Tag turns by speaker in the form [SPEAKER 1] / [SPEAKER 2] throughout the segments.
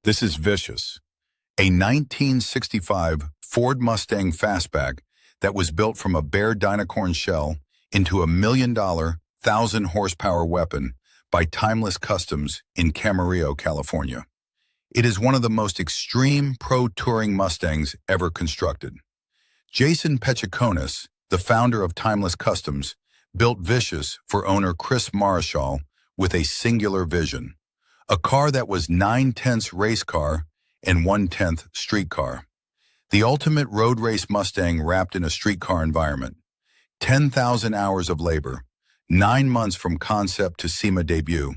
[SPEAKER 1] This is Vicious, a 1965 Ford Mustang Fastback that was built from a bare Dynacorn shell into a $1 million, 1,000-horsepower weapon by Timeless Kustoms in Camarillo, California. It is one of the most extreme pro-touring Mustangs ever constructed. Jason Pecikonis, the founder of Timeless Kustoms, built Vicious for owner Chris Marechal with a singular vision. A car that was 9/10 race car and 1/10 street car. The ultimate road race Mustang wrapped in a street car environment. 10,000 hours of labor, 9 months from concept to SEMA debut,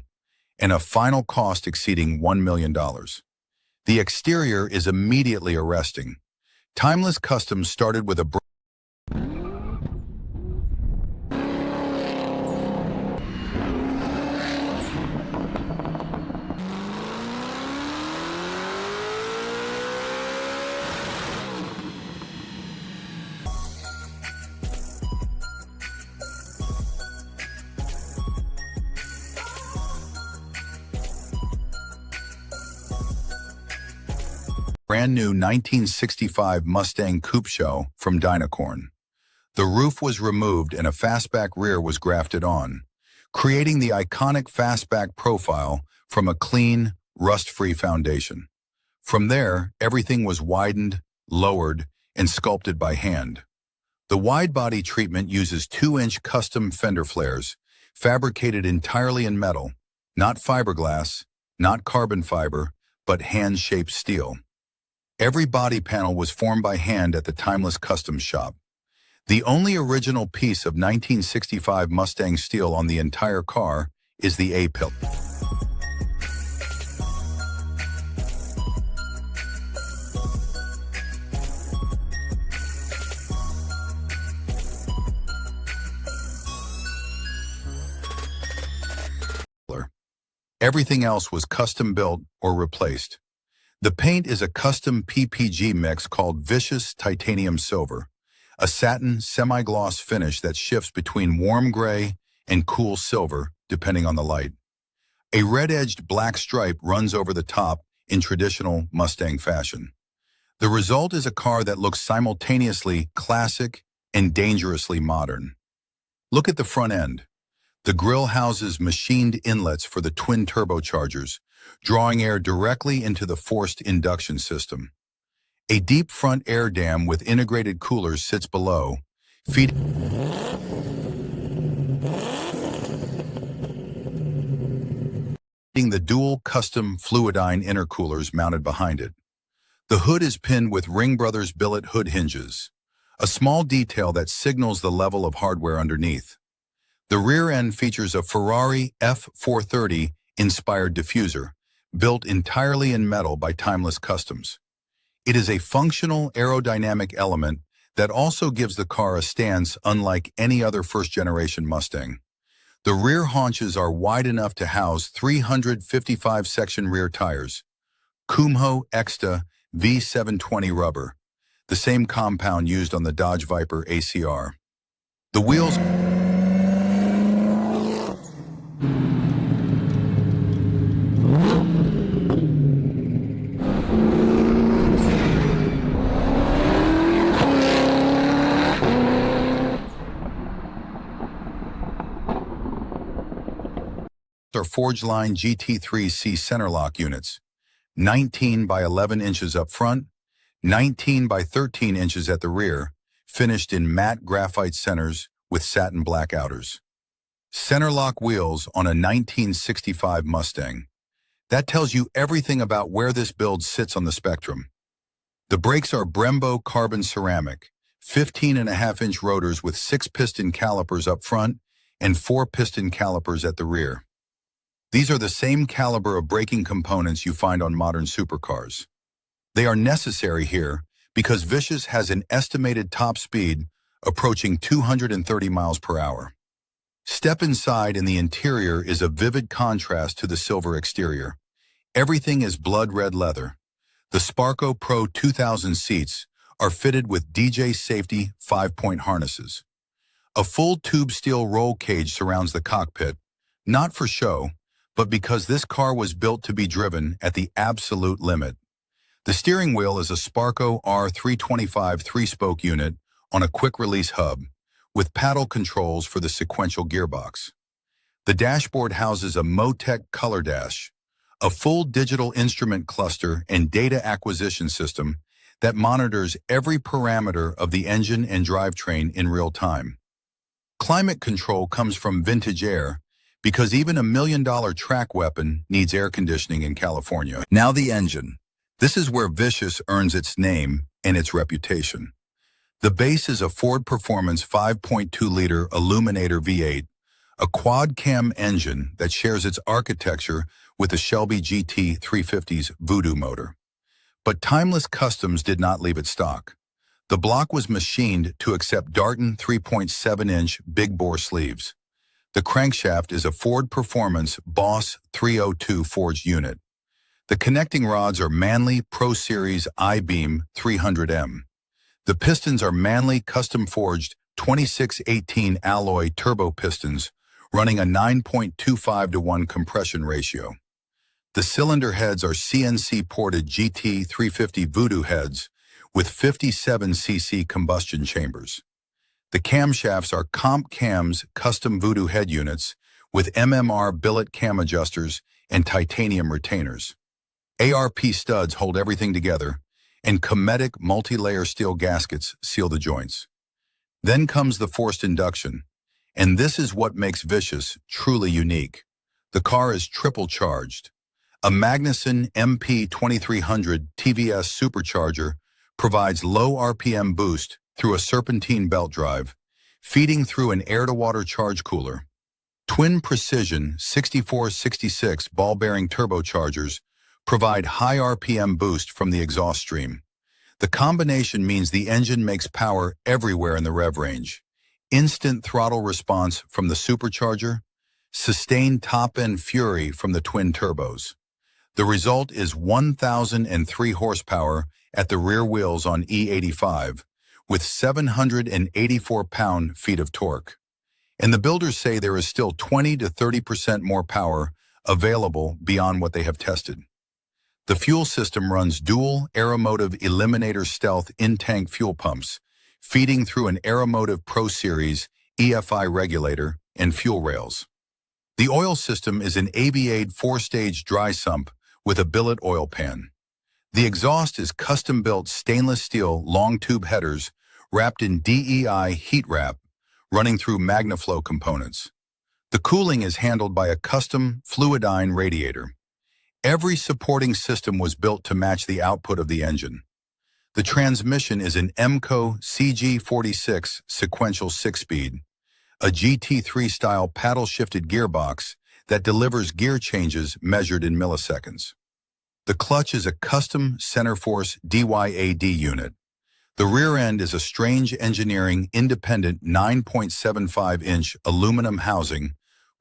[SPEAKER 1] and a final cost exceeding $1 million. The exterior is immediately arresting. Timeless Kustoms started with a brand new 1965 Mustang Coupe Show from Dynacorn. The roof was removed and a fastback rear was grafted on, creating the iconic fastback profile from a clean, rust-free foundation. From there, everything was widened, lowered, and sculpted by hand. The Widebody treatment uses 2-inch custom fender flares, fabricated entirely in metal, not fiberglass, not carbon fiber, but hand-shaped steel. Every body panel was formed by hand at the Timeless Kustoms shop. The only original piece of 1965 Mustang steel on the entire car is the A-pillar. Everything else was custom built or replaced. The paint is a custom PPG mix called Vicious Titanium Silver, a satin semi-gloss finish that shifts between warm gray and cool silver, depending on the light. A red-edged black stripe runs over the top in traditional Mustang fashion. The result is a car that looks simultaneously classic and dangerously modern. Look at the front end. The grille houses machined inlets for the twin turbochargers, drawing air directly into the forced induction system. A deep front air dam with integrated coolers sits below, feeding the dual custom Fluidine intercoolers mounted behind it. The hood is pinned with Ring Brothers billet hood hinges, a small detail that signals the level of hardware underneath. The rear end features a Ferrari F430 inspired diffuser, built entirely in metal by Timeless Kustoms. It is a functional aerodynamic element that also gives the car a stance unlike any other first-generation Mustang. The rear haunches are wide enough to house 355-section rear tires, Kumho Exta V720 rubber, the same compound used on the Dodge Viper ACR. The wheels are Forgeline GT3C centerlock units, 19 by 11 inches up front, 19 by 13 inches at the rear, finished in matte graphite centers with satin black outers. Centerlock wheels on a 1965 Mustang. That tells you everything about where this build sits on the spectrum. The brakes are Brembo carbon ceramic, 15.5-inch rotors with 6-piston calipers up front and 4-piston calipers at the rear. These are the same caliber of braking components you find on modern supercars. They are necessary here because Vicious has an estimated top speed approaching 230 miles per hour. Step inside and the interior is a vivid contrast to the silver exterior. Everything is blood red leather. The Sparco Pro 2000 seats are fitted with DJ Safety 5-point harnesses. A full tube steel roll cage surrounds the cockpit, not for show, but because this car was built to be driven at the absolute limit. The steering wheel is a Sparco R325 three-spoke unit on a quick-release hub, with paddle controls for the sequential gearbox. The dashboard houses a Motec Color Dash, a full digital instrument cluster and data acquisition system that monitors every parameter of the engine and drivetrain in real time. Climate control comes from Vintage Air, because even $1 million track weapon needs air conditioning in California. Now the engine. This is where Vicious earns its name and its reputation. The base is a Ford Performance 5.2-liter Aluminator V8, a quad-cam engine that shares its architecture with the Shelby GT350's Voodoo motor. But Timeless Kustoms did not leave it stock. The block was machined to accept Darton 3.7-inch big-bore sleeves. The crankshaft is a Ford Performance Boss 302 forged unit. The connecting rods are Manley Pro Series I-Beam 300M. The pistons are Manley custom-forged 2618 alloy turbo pistons running a 9.25-to-1 compression ratio. The cylinder heads are CNC-ported GT350 Voodoo heads with 57cc combustion chambers. The camshafts are Comp Cam's custom Voodoo head units with MMR billet cam adjusters and titanium retainers. ARP studs hold everything together, and Cometic multi-layer steel gaskets seal the joints. Then comes the forced induction, and this is what makes Vicious truly unique. The car is triple charged. A Magnuson MP2300 TVS supercharger provides low RPM boost through a serpentine belt drive, feeding through an air-to-water charge cooler. Twin Precision 6466 ball-bearing turbochargers provide high RPM boost from the exhaust stream. The combination means the engine makes power everywhere in the rev range. Instant throttle response from the supercharger, sustained top-end fury from the twin turbos. The result is 1,003 horsepower at the rear wheels on E85, with 784 pound-feet of torque. And the builders say there is still 20 to 30% more power available beyond what they have tested. The fuel system runs dual Aeromotive Eliminator Stealth in-tank fuel pumps, feeding through an Aeromotive Pro Series EFI regulator and fuel rails. The oil system is an Aviade 4-stage dry sump with a billet oil pan. The exhaust is custom-built stainless steel long-tube headers wrapped in DEI heat wrap, running through MagnaFlow components. The cooling is handled by a custom Fluidine radiator. Every supporting system was built to match the output of the engine. The transmission is an EMCO CG46 sequential 6-speed, a GT3-style paddle-shifted gearbox that delivers gear changes measured in milliseconds. The clutch is a custom Centerforce DYAD unit. The rear end is a Strange Engineering independent 9.75-inch aluminum housing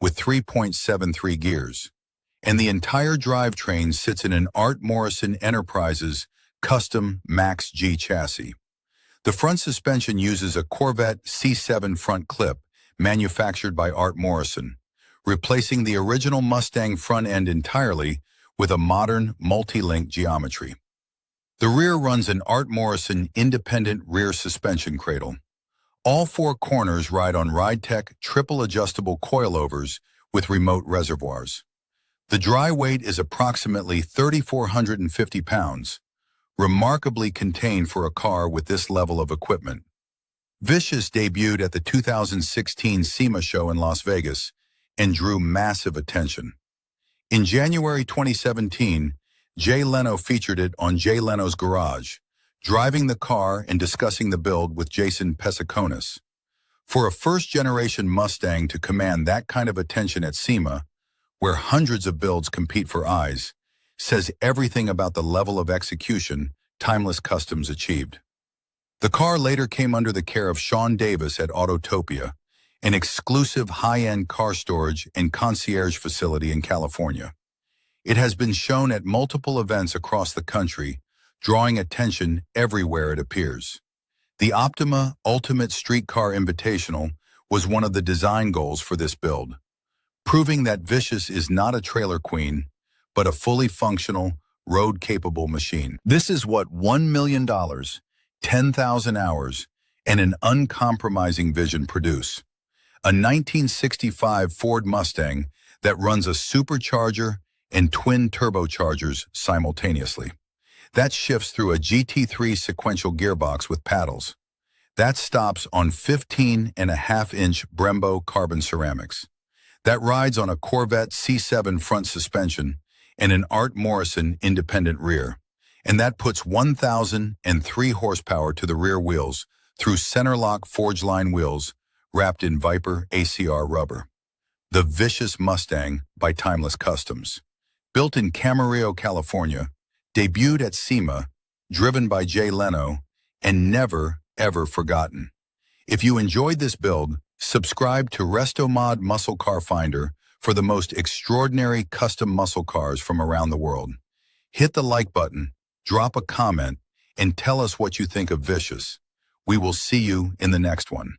[SPEAKER 1] with 3.73 gears. And the entire drivetrain sits in an Art Morrison Enterprises custom Max G chassis. The front suspension uses a Corvette C7 front clip manufactured by Art Morrison, replacing the original Mustang front end entirely with a modern multi-link geometry. The rear runs an Art Morrison independent rear suspension cradle. All four corners ride on Ridetech triple adjustable coilovers with remote reservoirs. The dry weight is approximately 3,450 pounds, remarkably contained for a car with this level of equipment. Vicious debuted at the 2016 SEMA Show in Las Vegas and drew massive attention. In January 2017, Jay Leno featured it on Jay Leno's Garage, driving the car and discussing the build with Jason Pecikonis. For a first-generation Mustang to command that kind of attention at SEMA, where hundreds of builds compete for eyes, says everything about the level of execution Timeless Kustoms achieved. The car later came under the care of Sean Davis at Autotopia, an exclusive high-end car storage and concierge facility in California. It has been shown at multiple events across the country, drawing attention everywhere it appears. The Optima Ultimate Streetcar Invitational was one of the design goals for this build. proving that Vicious is not a trailer queen, but a fully functional, road-capable machine. This is what $1 million, 10,000 hours, and an uncompromising vision produce. A 1965 Ford Mustang that runs a supercharger and twin turbochargers simultaneously. That shifts through a GT3 sequential gearbox with paddles. That stops on 15.5-inch Brembo carbon ceramics. That rides on a Corvette C7 front suspension and an Art Morrison independent rear. And that puts 1,003 horsepower to the rear wheels through center-lock Forgeline wheels wrapped in Viper ACR rubber. The Vicious Mustang by Timeless Kustoms. Built in Camarillo, California, debuted at SEMA, driven by Leno, and never, ever forgotten. If you enjoyed this build, subscribe to Restomod Muscle Car Finder for the most extraordinary custom muscle cars from around the world. Hit the like button, drop a comment, and tell us what you think of Vicious. We will see you in the next one.